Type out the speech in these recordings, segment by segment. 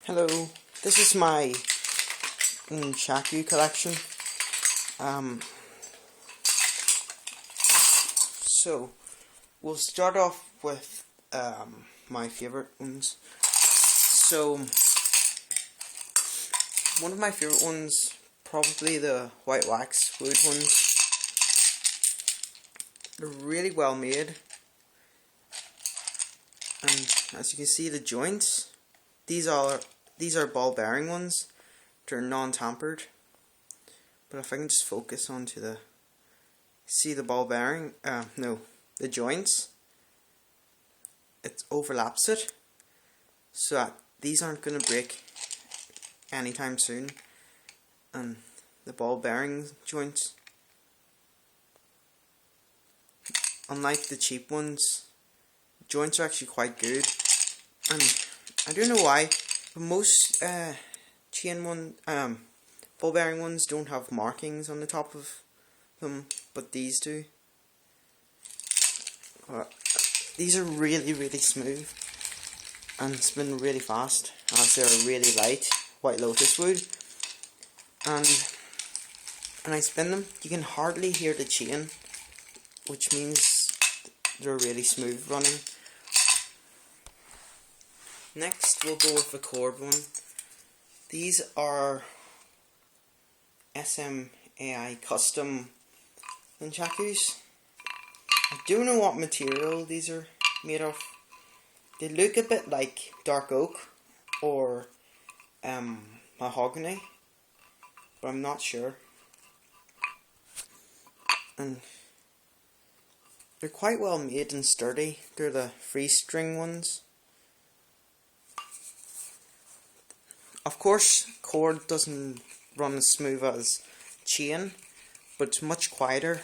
Hello, this is my Nunchaku collection. So we'll start off with my favorite ones. So one of my favorite ones, probably the white wax wood ones. They're really well made, and as you can see, the joints. These are ball bearing ones. They're non-tampered. But if I can just focus onto see the ball bearing, the joints. It overlaps it, so that these aren't going to break anytime soon. And the ball bearing joints, unlike the cheap ones, joints are actually quite good. And I don't know why, but most ball bearing ones don't have markings on the top of them, but these do. These are really smooth and spin really fast, as they're really light white lotus wood. And when I spin them, you can hardly hear the chain, which means they're really smooth running. Next, we'll go with the cord one. These are SMAI custom nunchakus. I don't know what material these are made of. They look a bit like dark oak or mahogany, but I'm not sure. And they're quite well made and sturdy. They're the free string ones. Of course, cord doesn't run as smooth as chain, but it's much quieter.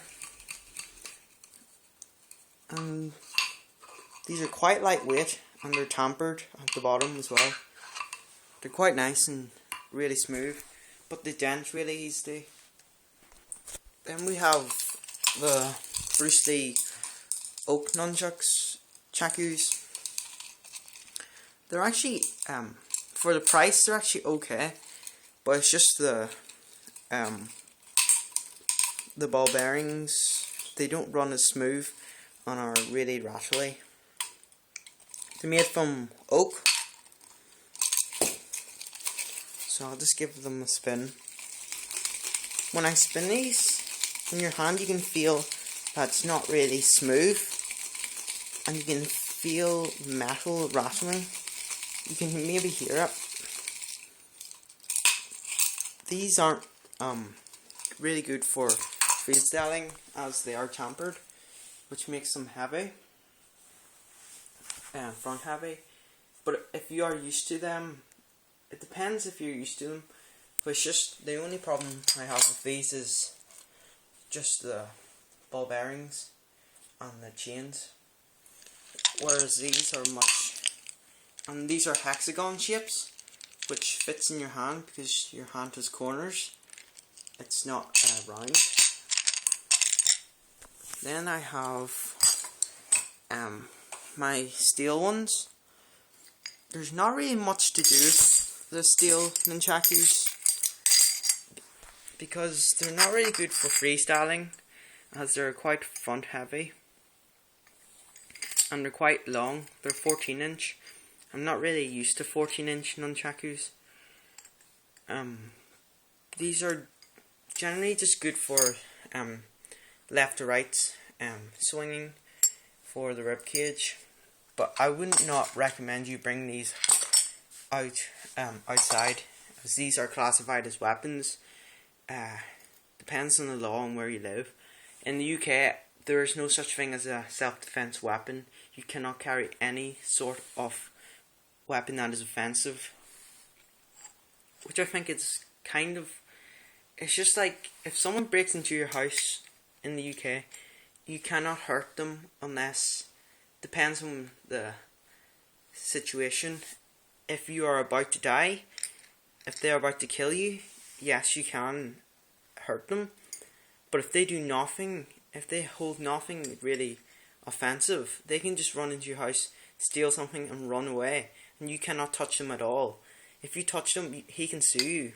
And these are quite lightweight, and they're tampered at the bottom as well. They're quite nice and really smooth, but they dent really easily. Then we have the Bruce Lee oak nunchucks, chakus. They're actually for the price, they're actually okay, but it's just the ball bearings. They don't run as smooth and are really rattly. They're made from oak, so I'll just give them a spin. When I spin these in your hand, you can feel that it's not really smooth, and you can feel metal rattling. You can maybe hear it. These aren't really good for freestyling, as they are tampered, which makes them heavy, front heavy. But if you are used to them, it depends if you're used to them. But it's just the only problem I have with these is just the ball bearings and the chains, whereas these are and these are hexagon shapes, which fits in your hand because your hand has corners. It's not round. Then I have my steel ones. There's not really much to do with the steel nunchakus because they're not really good for freestyling, as they're quite front heavy and they're quite long. They're 14-inch. I'm not really used to 14-inch nunchakus. These are generally just good for left to right swinging for the rib cage, but I would not recommend you bring these outside, as these are classified as weapons. Depends on the law and where you live. In the UK, there is no such thing as a self-defense weapon. You cannot carry any sort of weapon that is offensive, which I think is it's just like if someone breaks into your house in the UK, you cannot hurt them unless, depends on the situation. If you are about to die, if they are about to kill you, yes, you can hurt them. But if they do nothing, if they hold nothing really offensive, they can just run into your house, steal something and run away, and you cannot touch them at all. if you touch them, he can sue you.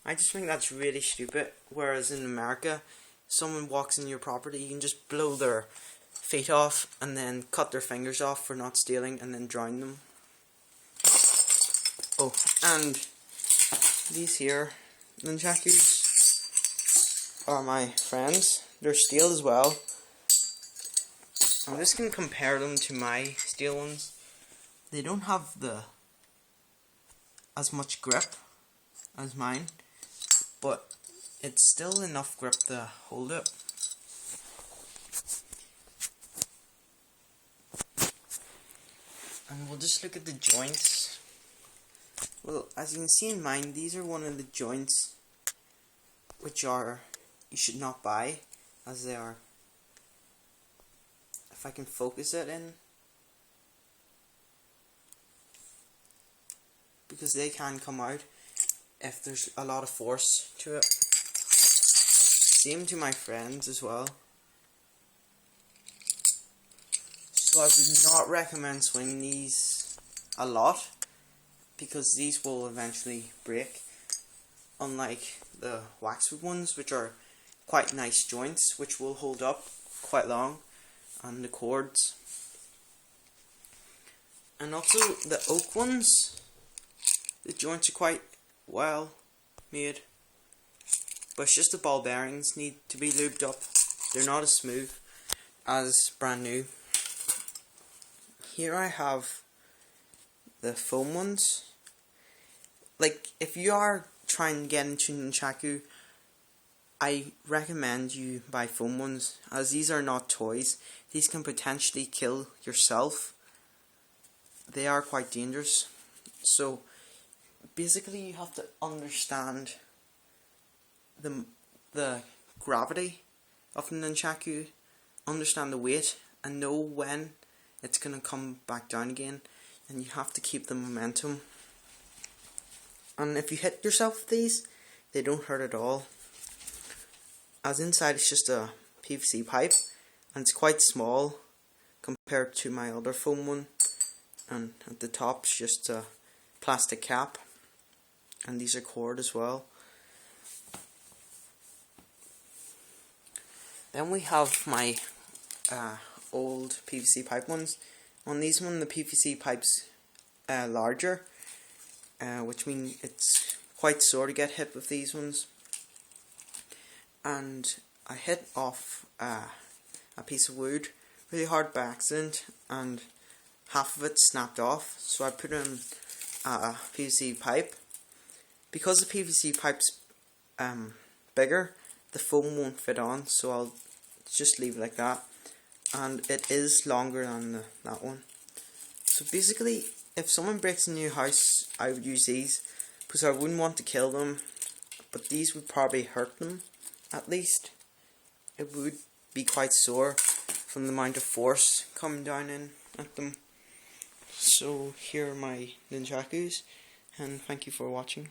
I just think that's really stupid. Whereas in America, someone walks in your property, you can just blow their feet off and then cut their fingers off for not stealing and then drown them. Oh, and these here nunchakus are my friends. They're steel as well. I'm just going to compare them to my steel ones. They don't have as much grip as mine, but it's still enough grip to hold it. And we'll just look at the joints. Well, as you can see in mine, these are one of the joints which you should not buy, as they are, if I can focus it in, because they can come out if there's a lot of force to it. Same to my friends as well. So I would not recommend swinging these a lot, because these will eventually break, unlike the waxwood ones, which are quite nice joints which will hold up quite long, and the cords. And also the oak ones, the joints are quite well made, but it's just the ball bearings need to be lubed up. They're not as smooth as brand new. Here I have the foam ones. Like, if you are trying to get into nunchaku, I recommend you buy foam ones, as these are not toys. These can potentially kill yourself. They are quite dangerous. So basically you have to understand the gravity of the nunchaku, understand the weight, and know when it's going to come back down again, and you have to keep the momentum. And if you hit yourself with these, they don't hurt at all, as inside it's just a PVC pipe, and it's quite small compared to my other foam one, and at the top it's just a plastic cap, and these are cord as well. Then we have my old PVC pipe ones. On these one, the PVC pipe's larger, which means it's quite sore to get hit with these ones. And I hit off a piece of wood really hard by accident, and half of it snapped off, so I put in a PVC pipe. Because the PVC pipe's bigger, the foam won't fit on, so I'll just leave it like that. And it is longer than that one. So basically, if someone breaks into your house, I would use these, because I wouldn't want to kill them, but these would probably hurt them, at least. It would be quite sore from the amount of force coming down in at them. So here are my nunchakus, and thank you for watching.